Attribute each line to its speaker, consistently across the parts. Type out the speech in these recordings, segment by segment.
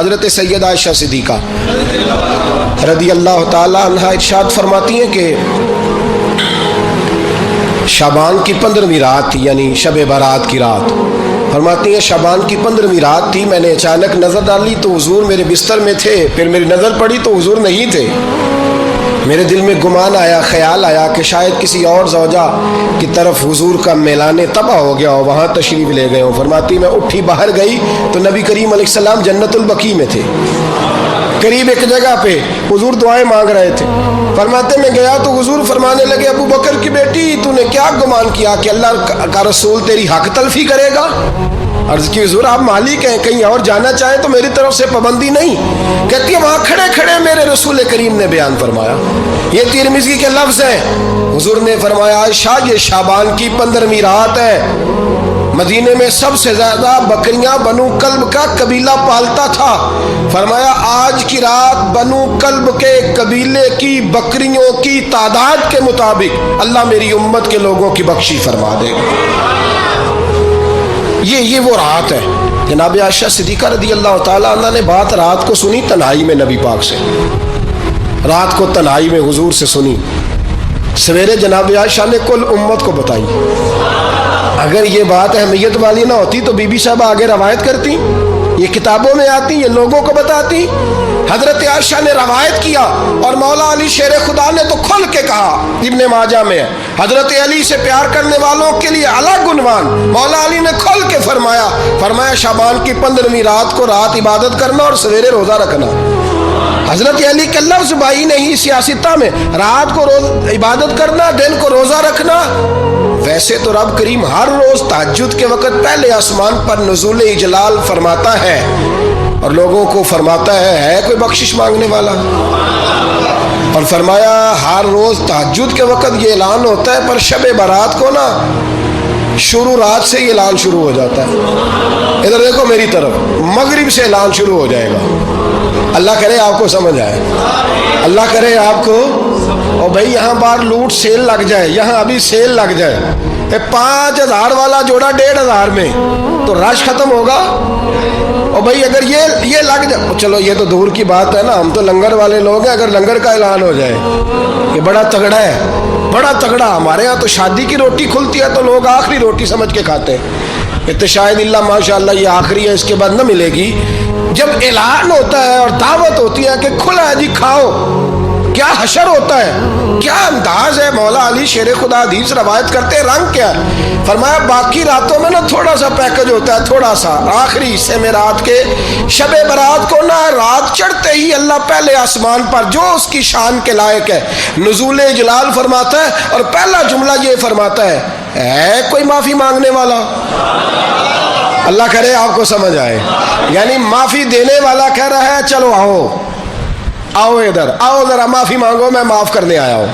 Speaker 1: حضرت سیدہ عائشہ صدیقہ رضی اللہ تعالی عنہا ارشاد فرماتی ہیں کہ شعبان کی 15ویں رات تھی، یعنی شب برات کی رات، فرماتی ہیں شعبان کی 15ویں رات تھی، میں نے اچانک نظر ڈالی تو حضور میرے بستر میں تھے، پھر میری نظر پڑی تو حضور نہیں تھے، میرے دل میں گمان آیا، خیال آیا کہ شاید کسی اور زوجہ کی طرف حضور کا میلان تباہ ہو گیا ہو، وہاں تشریف لے گئے ہوں۔ فرماتی میں اٹھی باہر گئی تو نبی کریم علیہ السلام جنت البقیع میں تھے، قریب ایک جگہ پہ حضور دعائیں مانگ رہے تھے۔ فرماتے میں گیا تو حضور فرمانے لگے ابو بکر کی بیٹی تو نے کیا گمان کیا کہ اللہ کا رسول تیری حق تلفی کرے گا؟ عرض کی حضور آپ مالک ہیں، کہیں اور جانا چاہیں تو میری طرف سے پابندی نہیں۔ کہتی ہے وہاں کھڑے کھڑے میرے رسول کریم نے بیان فرمایا، یہ ترمذی کے لفظ ہیں، حضور نے فرمایا عائشہ یہ شعبان کی 15ویں رات ہے، مدینے میں سب سے زیادہ بکریاں بنو کلب کا قبیلہ پالتا تھا، فرمایا آج کی رات بنو کلب کے قبیلے کی بکریوں کی تعداد کے مطابق اللہ میری امت کے لوگوں کی بخشی فرما دے گا۔ یہ وہ رات ہے۔ جناب عائشہ صدیقہ رضی اللہ تعالیٰ عنہ نے بات رات کو سنی تنہائی میں نبی پاک سے، رات کو تنہائی میں حضور سے سنی، سویرے جناب عائشہ نے کل امت کو بتائی۔ اگر یہ بات اہمیت والی نہ ہوتی تو بی بی صاحبہ آگے روایت کرتی، یہ کتابوں میں آتی، یہ لوگوں کو بتاتی۔ حضرت عائشہ نے روایت کیا اور مولا علی شیر خدا نے تو کھل کے کہا، ابن ماجہ میں ہے، حضرت علی سے پیار کرنے والوں کے لیے الگ عنوان، مولا علی نے کھل کے فرمایا شعبان کی 15ویں رات کو رات عبادت کرنا اور سویرے روزہ رکھنا۔ حضرت علی کا لفظ بھائی نہیں سیاستہ میں، رات کو عبادت کرنا، دن کو روزہ رکھنا۔ ویسے تو رب کریم ہر روز تہجد کے وقت پہلے آسمان پر نزول اجلال فرماتا ہے اور لوگوں کو فرماتا ہے کوئی بخشش مانگنے والا؟ اور فرمایا ہر روز تہجد کے وقت یہ اعلان ہوتا ہے، پر شب برات کو نا شروع رات سے یہ اعلان شروع ہو جاتا ہے۔ ادھر دیکھو میری طرف، مغرب سے اعلان شروع ہو جائے گا۔ اللہ کرے آپ کو سمجھ آئے، اللہ کرے آپ کو، اور بھائی یہاں باہر لوٹ سیل لگ جائے، یہاں ابھی سیل لگ جائے، 5000 والا جوڑا 1500 میں تو رش ختم ہوگا۔ اور بھائی اگر یہ لگ جائے، چلو یہ تو دور کی بات ہے نا، ہم تو لنگر والے لوگ ہیں، اگر لنگر کا اعلان ہو جائے کہ بڑا تگڑا ہے، بڑا تگڑا، ہمارے ہاں تو شادی کی روٹی کھلتی ہے تو لوگ آخری روٹی سمجھ کے کھاتے ہیں کہ تو شاید اللہ ماشاءاللہ یہ آخری ہے، اس کے بعد نہ ملے گی۔ جب اعلان ہوتا ہے اور دعوت ہوتی ہے کہ کھلا ہے جی کھاؤ، کیا حشر ہوتا ہے، کیا انداز ہے۔ مولا علی شیر خدا حدیث روایت کرتے ہیں، رنگ کیا ہے؟ فرمایا باقی راتوں میں نا تھوڑا سا پیکج ہوتا ہے، تھوڑا سا، آخری حصے میں رات کے شب برات کو نا رات چڑھتے ہی اللہ پہلے آسمان پر جو اس کی شان کے لائق ہے نزول جلال فرماتا ہے، اور پہلا جملہ یہ فرماتا ہے کوئی معافی مانگنے والا؟ اللہ کرے آپ کو سمجھ آئے، یعنی معافی دینے والا کہہ رہا ہے چلو آؤ ادھر، آؤ ذرا معافی مانگو، میں معاف کرنے آیا ہوں،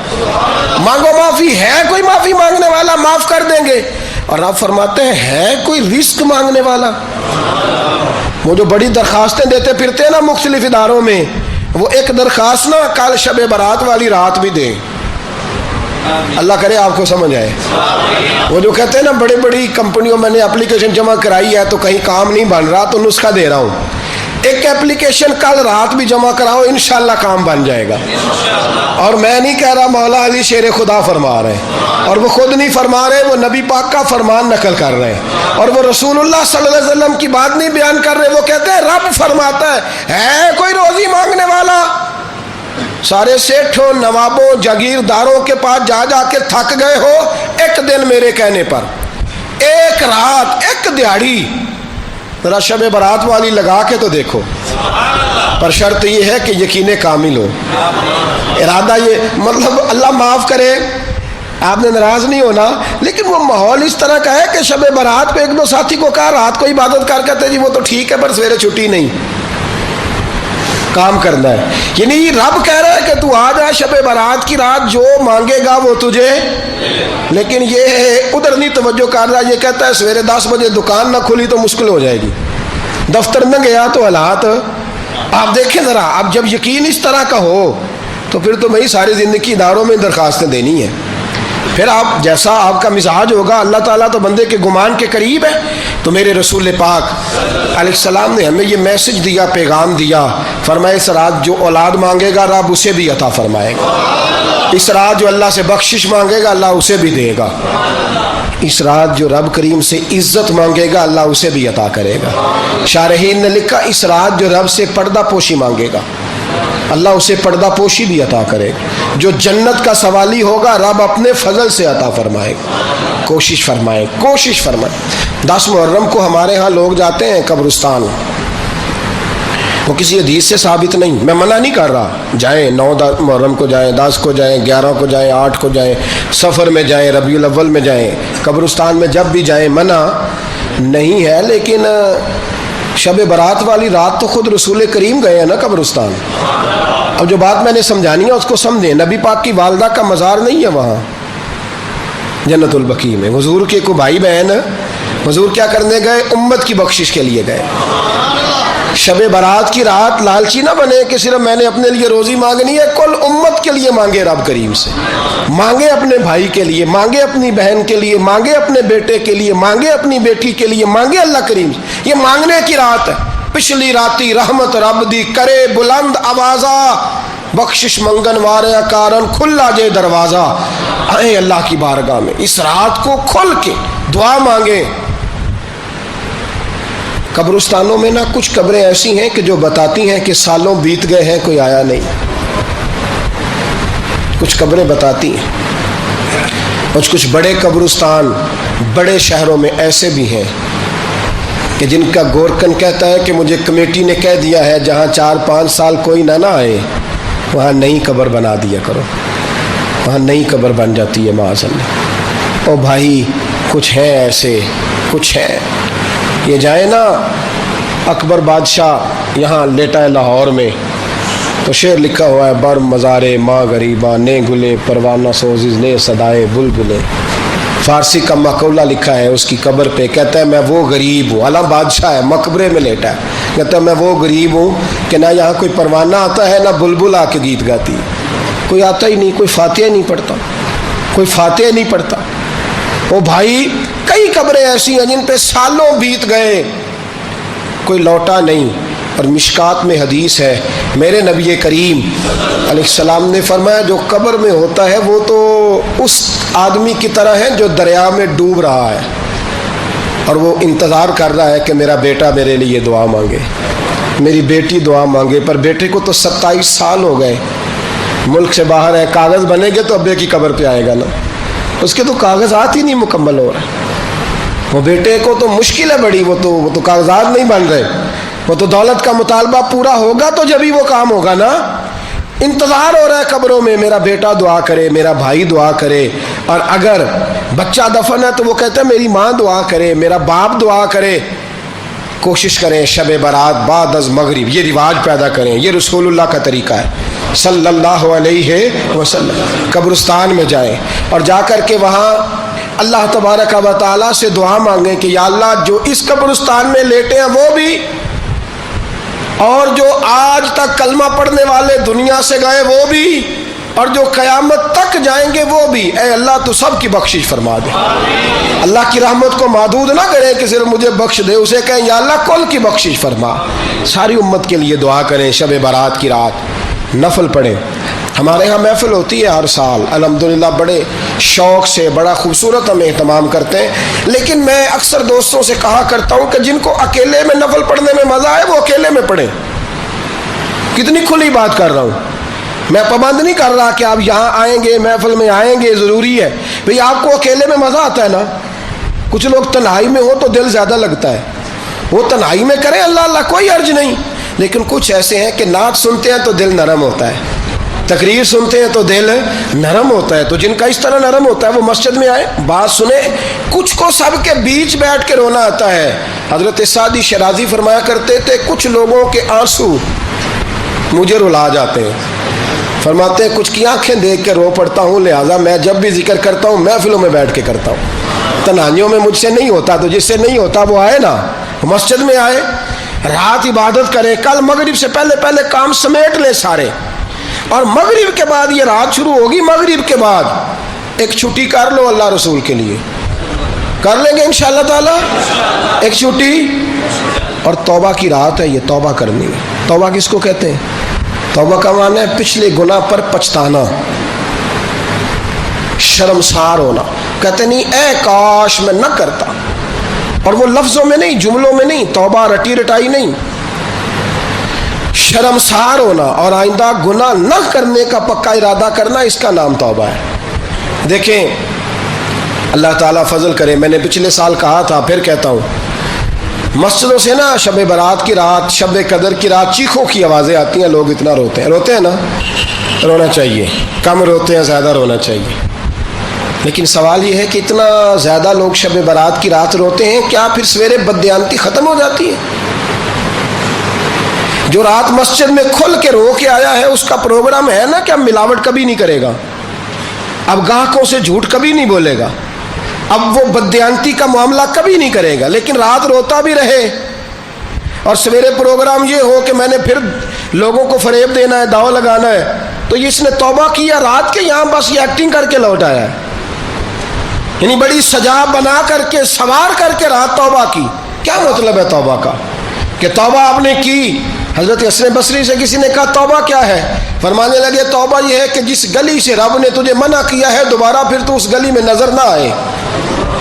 Speaker 1: مانگو معافی، ہے کوئی معافی مانگنے والا؟ معاف کر دیں گے۔ اور آپ فرماتے ہیں ہے کوئی رزق مانگنے والا؟ وہ جو بڑی درخواستیں دیتے پھرتے ہیں نا مختلف اداروں میں، وہ ایک درخواست نا کل شب برات والی رات بھی دیں۔ اللہ کرے آپ کو سمجھ آئے۔ وہ جو کہتے ہیں نا بڑی بڑی کمپنیوں میں نے اپلیکیشن جمع کرائی ہے تو کہیں کام نہیں بن رہا تو نسخہ دے رہا ہوں، ایک اپلیکیشن کل رات بھی جمع کراؤ انشاءاللہ کام بن جائے گا۔ اور میں نہیں کہہ رہا، مولا علی شیر خدا فرما رہے ہیں، اور وہ خود نہیں فرما رہے، وہ نبی پاک کا فرمان نقل کر رہے ہیں، اور وہ رسول اللہ صلی اللہ علیہ وسلم کی بات نہیں بیان کر رہے، وہ کہتے ہیں رب فرماتا ہے کوئی روزی مانگنے والا؟ سارے سیٹھوں، نوابوں، جاگیرداروں کے پاس جا جا کے تھک گئے ہو، ایک دن میرے کہنے پر، ایک رات، ایک دیہڑی ذرا شب برات والی لگا کے تو دیکھو، پر شرط یہ ہے کہ یقین کامل ہو، ارادہ یہ، مطلب اللہ معاف کرے آپ نے ناراض نہیں ہونا، لیکن وہ ماحول اس طرح کا ہے کہ شب برات پہ ایک دو ساتھی کو کہا رات کو عبادت کر کہتے جی وہ تو ٹھیک ہے پر سویرے چھٹی نہیں، کام کرنا ہے۔ یعنی رب کہہ رہا ہے کہ تو آ جا شب برات کی رات، جو مانگے گا وہ تجھے، لیکن یہ ادھر نہیں توجہ کر رہا، یہ کہتا ہے سویرے 10 بجے دکان نہ کھلی تو مشکل ہو جائے گی، دفتر نہ گیا تو حالات آپ دیکھیں ذرا۔ اب جب یقین اس طرح کا ہو تو پھر تو میں ساری زندگی اداروں میں درخواستیں دینی ہیں، پھر آپ جیسا آپ کا مزاج ہوگا، اللہ تعالیٰ تو بندے کے گمان کے قریب ہے. تو میرے رسول پاک علیہ السلام نے ہمیں یہ میسج دیا، پیغام دیا، فرمائے اس رات جو اولاد مانگے گا رب اسے بھی عطا فرمائے گا. اس رات جو اللہ سے بخشش مانگے گا اللہ اسے بھی دے گا. اس رات جو رب کریم سے عزت مانگے گا اللہ اسے بھی عطا کرے گا. شارحین نے لکھا اس رات جو رب سے پردہ پوشی مانگے گا اللہ اسے پردہ پوشی بھی عطا کرے گا. جو جنت کا سوالی ہوگا رب اپنے فضل سے عطا فرمائے گا. کوشش فرمائے، کوشش فرمائے. 10 محرم کو ہمارے ہاں لوگ جاتے ہیں قبرستان، وہ کسی حدیث سے ثابت نہیں، میں منع نہیں کر رہا، جائیں 9 محرم کو جائیں، 10 کو جائیں، 11 کو جائیں، 8 کو جائیں، سفر میں جائیں، ربیع الاول میں جائیں، قبرستان میں جب بھی جائیں منع نہیں ہے. لیکن شب برات والی رات تو خود رسول کریم گئے ہیں نا قبرستان. اب جو بات میں نے سمجھانی ہے اس کو سمجھیں. نبی پاک کی والدہ کا مزار نہیں ہے وہاں جنت البقیع میں. حضور کے کو بھائی بہن حضور کیا کرنے گئے؟ امت کی بخشش کے لیے گئے. شب برات کی رات لالچی نہ بنے کہ صرف میں نے اپنے لیے روزی مانگنی ہے، کل امت کے لیے مانگے رب کریم سے. مانگے اپنے بھائی کے لیے، مانگے اپنی بہن کے لیے، مانگے اپنے بیٹے کے لیے، مانگے اپنی بیٹی کے لیے، مانگے اللہ کریم سے. یہ مانگنے کی رات ہے. پچھلی راتی رحمت رب دی کرے بلند آوازہ، بخشش منگن وارے کارن کھلا جے دروازہ. آئیں اللہ کی بارگاہ میں اس رات کو کھل کے دعا مانگیں. قبرستانوں میں نا کچھ قبریں ایسی ہیں کہ جو بتاتی ہیں کہ سالوں بیت گئے ہیں کوئی آیا نہیں. کچھ قبریں بتاتی ہیں. کچھ بڑے قبرستان بڑے شہروں میں ایسے بھی ہیں کہ جن کا گورکن کہتا ہے کہ مجھے کمیٹی نے کہہ دیا ہے جہاں 4-5 سال کوئی نہ آئے وہاں نئی قبر بنا دیا کرو. وہاں نئی قبر بن جاتی ہے معاذ اللہ. او بھائی کچھ ہیں ایسے، کچھ ہیں. یہ جائیں نا اکبر بادشاہ یہاں لیٹا ہے لاہور میں تو شعر لکھا ہوا ہے، بر مزارے ماں غریباں نے گلے پروانہ سوزز نے صدائے بلبلے. فارسی کا مقولہ لکھا ہے اس کی قبر پہ، کہتا ہے میں وہ غریب ہوں. اعلیٰ بادشاہ ہے مقبرے میں لیٹا ہے، کہتا ہے میں وہ غریب ہوں کہ نہ یہاں کوئی پروانہ آتا ہے نہ بلبل آ کے گیت گاتی ہے. کوئی آتا ہی نہیں، کوئی فاتحہ نہیں پڑھتا، کوئی فاتحہ نہیں پڑھتا. وہ بھائی کئی قبریں ایسی ہیں جن پہ سالوں بیت گئے کوئی لوٹا نہیں. اور مشکات میں حدیث ہے میرے نبی کریم علیہ السلام نے فرمایا جو قبر میں ہوتا ہے وہ تو اس آدمی کی طرح ہے جو دریا میں ڈوب رہا ہے اور وہ انتظار کر رہا ہے کہ میرا بیٹا میرے لیے دعا مانگے، میری بیٹی دعا مانگے. پر بیٹے کو تو 27 سال ہو گئے، ملک سے باہر ہے. کاغذ بنے گے تو ابے کی قبر پہ آئے گا نا، اس کے تو کاغذات ہی نہیں مکمل ہو رہے. وہ بیٹے کو تو مشکل ہے بڑی، وہ تو کاغذات نہیں بن رہے. وہ تو دولت کا مطالبہ پورا ہوگا تو جبھی وہ کام ہوگا نا. انتظار ہو رہا ہے قبروں میں میرا بیٹا دعا کرے، میرا بھائی دعا کرے. اور اگر بچہ دفن ہے تو وہ کہتا ہے میری ماں دعا کرے، میرا باپ دعا کرے. کوشش کریں شب برات بعد از مغرب یہ رواج پیدا کریں. یہ رسول اللہ کا طریقہ ہے صلی اللہ علیہ وسلم. قبرستان میں جائیں اور جا کر کے وہاں اللہ تبارک و تعالیٰ سے دعا مانگیں کہ یا اللہ جو اس قبرستان میں لیٹے ہیں وہ بھی، اور جو آج تک کلمہ پڑھنے والے دنیا سے گئے وہ بھی، اور جو قیامت تک جائیں گے وہ بھی. اے اللہ تو سب کی بخشش فرما دے. اللہ کی رحمت کو محدود نہ کرے کہ صرف مجھے بخش دے، اسے کہیں یا اللہ کل کی بخشش فرما. ساری امت کے لیے دعا کریں. شب برات کی رات نفل پڑھیں. ہمارے ہاں محفل ہوتی ہے ہر سال الحمدللہ، بڑے شوق سے بڑا خوبصورت ہم اہتمام کرتے ہیں. لیکن میں اکثر دوستوں سے کہا کرتا ہوں کہ جن کو اکیلے میں نفل پڑھنے میں مزہ آئے وہ اکیلے میں پڑھیں. کتنی کھلی بات کر رہا ہوں. میں پابند نہیں کر رہا کہ آپ یہاں آئیں گے محفل میں آئیں گے ضروری ہے. بھئی آپ کو اکیلے میں مزہ آتا ہے نا. کچھ لوگ تنہائی میں ہو تو دل زیادہ لگتا ہے، وہ تنہائی میں کریں اللہ اللہ کوئی عرض نہیں. لیکن کچھ ایسے ہیں کہ نعت سنتے ہیں تو دل نرم ہوتا ہے، تقریر سنتے ہیں تو دل نرم ہوتا ہے. تو جن کا اس طرح نرم ہوتا ہے وہ مسجد میں آئے بات سنیں. کچھ کو سب کے بیچ بیٹھ کے رونا آتا ہے. حضرت سعدی شرازی فرمایا کرتے تھے کچھ لوگوں کے آنسو مجھے رلا جاتے ہیں. فرماتے ہیں کچھ کی آنکھیں دیکھ کے رو پڑتا ہوں، لہٰذا میں جب بھی ذکر کرتا ہوں محفلوں میں بیٹھ کے کرتا ہوں. تنہائیوں میں مجھ سے نہیں ہوتا. تو جس سے نہیں ہوتا وہ آئے نا، مسجد میں آئے، رات عبادت کرے. کل مغرب سے پہلے کام سمیٹ لے سارے، اور مغرب کے بعد یہ رات شروع ہوگی. مغرب کے بعد ایک چھٹی کر لو اللہ رسول کے لیے, کر لیں گے انشاءاللہ تعالی ایک چھٹی. اور توبہ کی رات ہے یہ, توبہ کرنی ہے. توبہ کس کو کہتے ہیں؟ توبہ کا معنی ہے پچھلے گناہ پر پچھتانا, شرمسار ہونا. کہتے نہیں اے کاش میں نہ کرتا, اور وہ لفظوں میں نہیں, جملوں میں نہیں, توبہ رٹی رٹائی نہیں, شرمسار ہونا اور آئندہ گناہ نہ کرنے کا پکا ارادہ کرنا, اس کا نام توبہ ہے. دیکھیں اللہ تعالیٰ فضل کرے, میں نے پچھلے سال کہا تھا پھر کہتا ہوں, مسجدوں سے نا شب برات کی رات, شب قدر کی رات چیخوں کی آوازیں آتی ہیں, لوگ اتنا روتے ہیں نا, رونا چاہیے, کم روتے ہیں زیادہ رونا چاہیے. لیکن سوال یہ ہے کہ اتنا زیادہ لوگ شب برات کی رات روتے ہیں, کیا پھر سویرے بددیانتی ختم ہو جاتی ہے؟ جو رات مسجد میں کھل کے رو کے آیا ہے اس کا پروگرام ہے نا کہ اب ملاوٹ کبھی نہیں کرے گا, اب گاہکوں سے جھوٹ کبھی نہیں بولے گا, اب وہ بددیانتی کا معاملہ کبھی نہیں کرے گا. لیکن رات روتا بھی رہے اور سویرے پروگرام یہ ہو کہ میں نے پھر لوگوں کو فریب دینا ہے, داؤ لگانا ہے, تو اس نے توبہ کیا رات کے, یہاں بس یہ ایکٹنگ کر کے لوٹ آیا ہے. یعنی بڑی سجا بنا کر کے سوار کر کے رات توبہ کی. کیا مطلب ہے توبہ کا؟ کہ توبہ آپ نے کی. حضرت حسن بصری سے کسی نے کہا توبہ کیا ہے؟ فرمانے لگے توبہ یہ ہے کہ جس گلی سے رب نے تجھے منع کیا ہے دوبارہ پھر تو اس گلی میں نظر نہ آئے,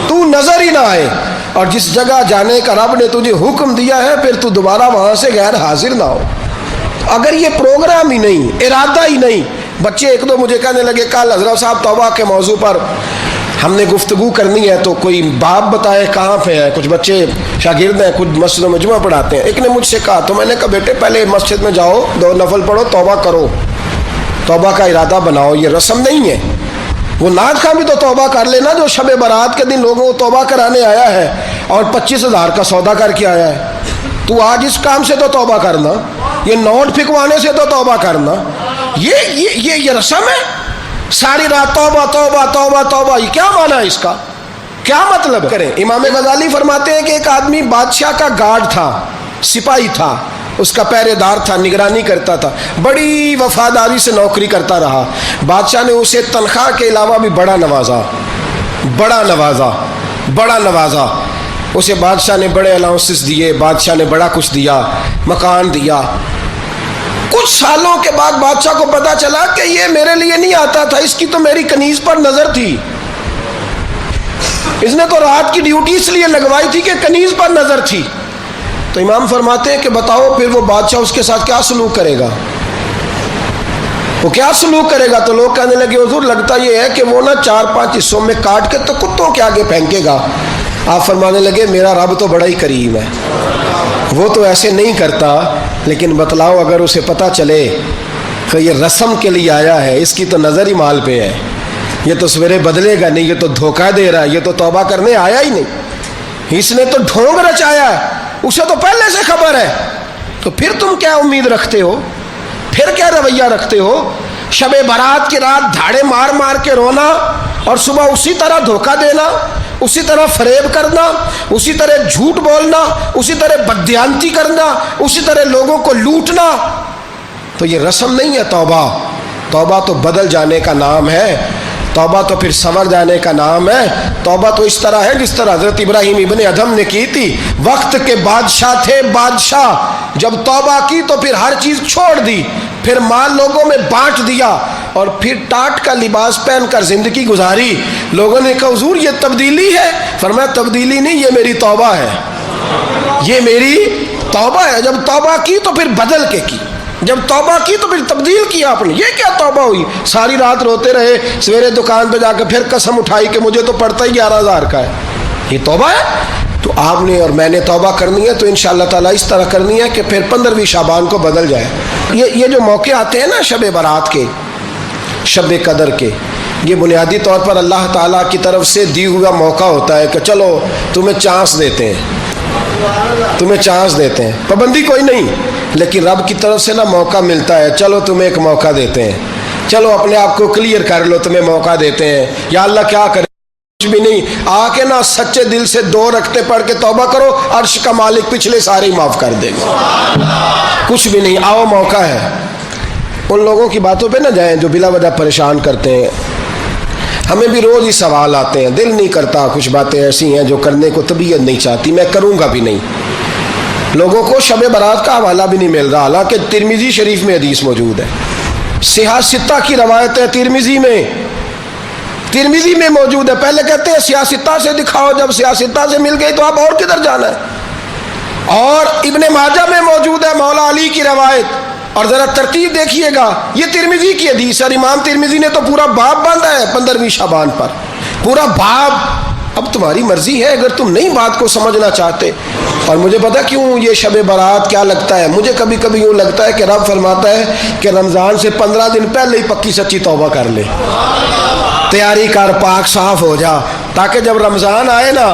Speaker 1: تو نظر ہی نہ آئے, اور جس جگہ جانے کا رب نے تجھے حکم دیا ہے پھر تو دوبارہ وہاں سے غیر حاضر نہ ہو. اگر یہ پروگرام ہی نہیں, ارادہ ہی نہیں. بچے ایک دو مجھے کہنے لگے کل حضرت صاحب توبہ کے موضوع پر ہم نے گفتگو کرنی ہے, تو کوئی باب بتائے کہاں پہ ہے. کچھ بچے شاگرد ہیں, کچھ مسجدوں میں جمعہ پڑھاتے ہیں. ایک نے مجھ سے کہا, تو میں نے کہا بیٹے پہلے مسجد میں جاؤ, 2 نفل پڑھو, توبہ کرو, توبہ کا ارادہ بناؤ. یہ رسم نہیں ہے. وہ نعت خواں بھی تو توبہ کر لینا جو شب برات کے دن لوگوں کو توبہ کرانے آیا ہے اور 25,000 کا سودا کر کے آیا ہے. تو آج اس کام سے تو توبہ کرنا, یہ نوٹ پھکوانے سے تو توبہ کرنا, یہ رسم ہے. ساری رات توبہ توبہ توبہ توبہ, یہ کیا معنی ہے اس کا؟ کیا مطلب کریں؟ امام غزالی فرماتے ہیں کہ ایک آدمی بادشاہ کا گارڈ تھا, سپاہی تھا, اس کا پہرے دار تھا, نگرانی کرتا تھا, بڑی وفاداری سے نوکری کرتا رہا. بادشاہ نے اسے تنخواہ کے علاوہ بھی بڑا نوازا, بڑا نوازا, بڑا نوازا. اسے بادشاہ نے بڑے الاؤنسز دیے, بادشاہ نے بڑا کچھ دیا, مکان دیا. کچھ سالوں کے بعد بادشاہ کو پتا چلا کہ یہ میرے لیے نہیں آتا تھا, اس کی تو میری کنیز پر نظر تھی, اس نے تو رات کی ڈیوٹی اس لیے لگوائی تھی کہ کنیز پر نظر تھی. تو امام فرماتے ہیں کہ بتاؤ پھر وہ بادشاہ اس کے ساتھ کیا سلوک کرے گا, وہ کیا سلوک کرے گا؟ تو لوگ کہنے لگے حضور لگتا یہ ہے کہ وہ نا 4-5 حصوں میں کاٹ کے تو کتوں کے آگے پھینکے گا. آپ فرمانے لگے میرا رب تو بڑا ہی کریم ہے, وہ تو ایسے نہیں کرتا. لیکن بتلاؤ اگر اسے پتا چلے کہ یہ رسم کے لیے آیا ہے, اس کی تو نظر ہی مال پہ ہے, یہ تو سویرے بدلے گا نہیں, یہ تو دھوکہ دے رہا ہے, یہ تو توبہ کرنے آیا ہی نہیں, اس نے تو ڈھونگ رچایا ہے, اسے تو پہلے سے خبر ہے, تو پھر تم کیا امید رکھتے ہو, پھر کیا رویہ رکھتے ہو؟ شب برات کی رات دھاڑے مار مار کے رونا اور صبح اسی طرح دھوکہ دینا, اسی طرح فریب کرنا, اسی طرح جھوٹ بولنا, اسی طرح بددیانتی کرنا, اسی طرح لوگوں کو لوٹنا. تو یہ رسم نہیں ہے توبہ. توبہ تو بدل جانے کا نام ہے, توبہ تو پھر سنور جانے کا نام ہے. توبہ تو اس طرح ہے جس طرح حضرت ابراہیم ابن ادھم نے کی تھی. وقت کے بادشاہ تھے بادشاہ, جب توبہ کی تو پھر ہر چیز چھوڑ دی, پھر مال لوگوں میں بانٹ دیا اور پھر ٹاٹ کا لباس پہن کر زندگی گزاری. لوگوں نے کہا حضور یہ تبدیلی ہے؟ فرمایا تبدیلی نہیں, یہ میری توبہ ہے, یہ میری توبہ ہے. جب توبہ کی تو پھر بدل کے کی, جب توبہ کی تو پھر تبدیل کیا آپ نے. یہ کیا توبہ ہوئی؟ ساری رات روتے رہے, سویرے دکان پہ جا کے پھر قسم اٹھائی کہ مجھے تو پڑتا ہی 11,000 کا ہے. یہ توبہ ہے؟ تو آپ نے اور میں نے توبہ کرنی ہے تو انشاءاللہ تعالیٰ اس طرح کرنی ہے کہ پھر 15ویں شعبان کو بدل جائے. یہ جو موقع آتے ہیں نا شب برات کے, شب قدر کے, یہ بنیادی طور پر اللہ تعالیٰ کی طرف سے دی ہوا موقع ہوتا ہے کہ چلو تمہیں چانس دیتے ہیں, تمہیں چانس دیتے ہیں, پابندی کوئی نہیں, لیکن رب کی طرف سے نا موقع ملتا ہے, چلو تمہیں ایک موقع دیتے ہیں, چلو اپنے آپ کو کلیئر کر لو, تمہیں موقع دیتے ہیں. یا اللہ کیا کرے, کچھ بھی نہیں, آ کے نا سچے دل سے 2 رکعتیں پڑھ کے توبہ کرو, عرش کا مالک پچھلے سارے معاف کر دے گا. کچھ بھی نہیں, آؤ موقع ہے. ان لوگوں کی باتوں پہ نہ جائیں جو بلا وجہ پریشان کرتے ہیں. ہمیں بھی روز ہی سوال آتے ہیں، دل نہیں کرتا، کچھ باتیں ایسی ہیں جو کرنے کو طبیعت نہیں چاہتی، میں کروں گا بھی نہیں۔ لوگوں کو شب برات کا حوالہ بھی نہیں مل رہا، حالانکہ ترمذی شریف میں حدیث موجود ہے، صحاح ستہ کی روایت ہے، ترمذی میں موجود ہے۔ پہلے کہتے ہیں صحاح ستہ سے دکھاؤ، جب صحاح ستہ سے مل گئی تو اب اور کدھر جانا ہے؟ اور ابن ماجہ میں موجود ہے مولا علی کی روایت، اور ذرا ترتیب دیکھیے گا، یہ ترمذی کی حدیث ہے، اور امام ترمذی نے تو پورا باب باندھا ہے 15ویں شعبان پر، پورا باب۔ اب تمہاری مرضی ہے، اگر تم نہیں بات کو سمجھنا چاہتے۔ اور مجھے پتا کیوں یہ شب برات کیا لگتا ہے، مجھے کبھی کبھی یوں لگتا ہے کہ رب فرماتا ہے کہ رمضان سے 15 دن پہلے ہی پکی سچی توبہ کر لے، تیاری کر، پاک صاف ہو جا، تاکہ جب رمضان آئے نا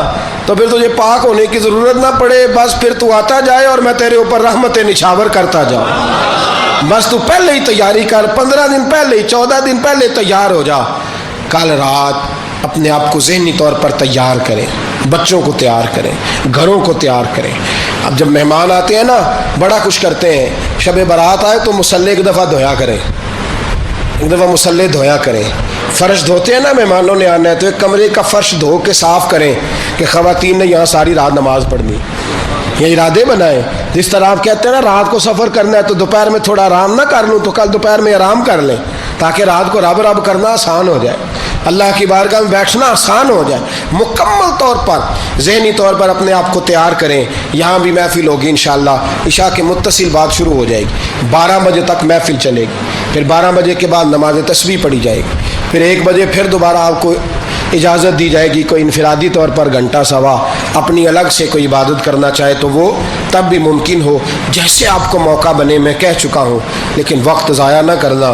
Speaker 1: تو پھر تجھے پاک ہونے کی ضرورت نہ پڑے، بس پھر تو آتا جائے اور میں تیرے اوپر رحمتیں نچھاور کرتا جاؤں۔ بس تو پہلے ہی تیاری کر، 15 دن پہلے ہی، 14 دن پہلے تیار ہو جا۔ کل رات اپنے آپ کو ذہنی طور پر تیار کریں، بچوں کو تیار کریں، گھروں کو تیار کریں۔ اب جب مہمان آتے ہیں نا بڑا کچھ کرتے ہیں، شب برات آئے تو مصلی ایک دفعہ دھویا کریں، ایک دفعہ مصلی دھویا کریں۔ فرش دھوتے ہیں نا، مہمانوں نے آنا ہے تو ایک کمرے کا فرش دھو کے صاف کریں کہ خواتین نے یہاں ساری رات نماز پڑھنی، یہ ارادے بنائیں۔ جس طرح آپ کہتے ہیں نا رات کو سفر کرنا ہے تو دوپہر میں تھوڑا آرام نہ کر لوں تو کل دوپہر میں آرام کر لیں، تاکہ رات کو رب رب کرنا آسان ہو جائے، اللہ کی بارگاہ میں بیٹھنا آسان ہو جائے۔ مکمل طور پر ذہنی طور پر اپنے آپ کو تیار کریں۔ یہاں بھی محفل ہوگی انشاءاللہ، عشاء کے متصل بعد شروع ہو جائے گی، 12 بجے تک محفل چلے گی، پھر 12 بجے کے بعد نماز تسبیح پڑھی جائے گی، پھر 1 بجے پھر دوبارہ آپ کو اجازت دی جائے گی، کوئی انفرادی طور پر گھنٹہ سوا اپنی الگ سے کوئی عبادت کرنا چاہے تو وہ تب بھی ممکن ہو، جیسے آپ کو موقع بنے۔ میں کہہ چکا ہوں، لیکن وقت ضائع نہ کرنا،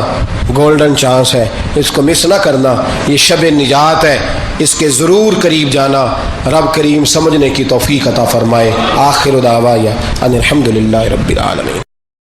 Speaker 1: گولڈن چانس ہے، اس کو مس نہ کرنا، یہ شب نجات ہے، اس کے ضرور قریب جانا۔ رب کریم سمجھنے کی توفیق عطا فرمائے۔ آخر دعوانا ان الحمدللہ رب العالمین۔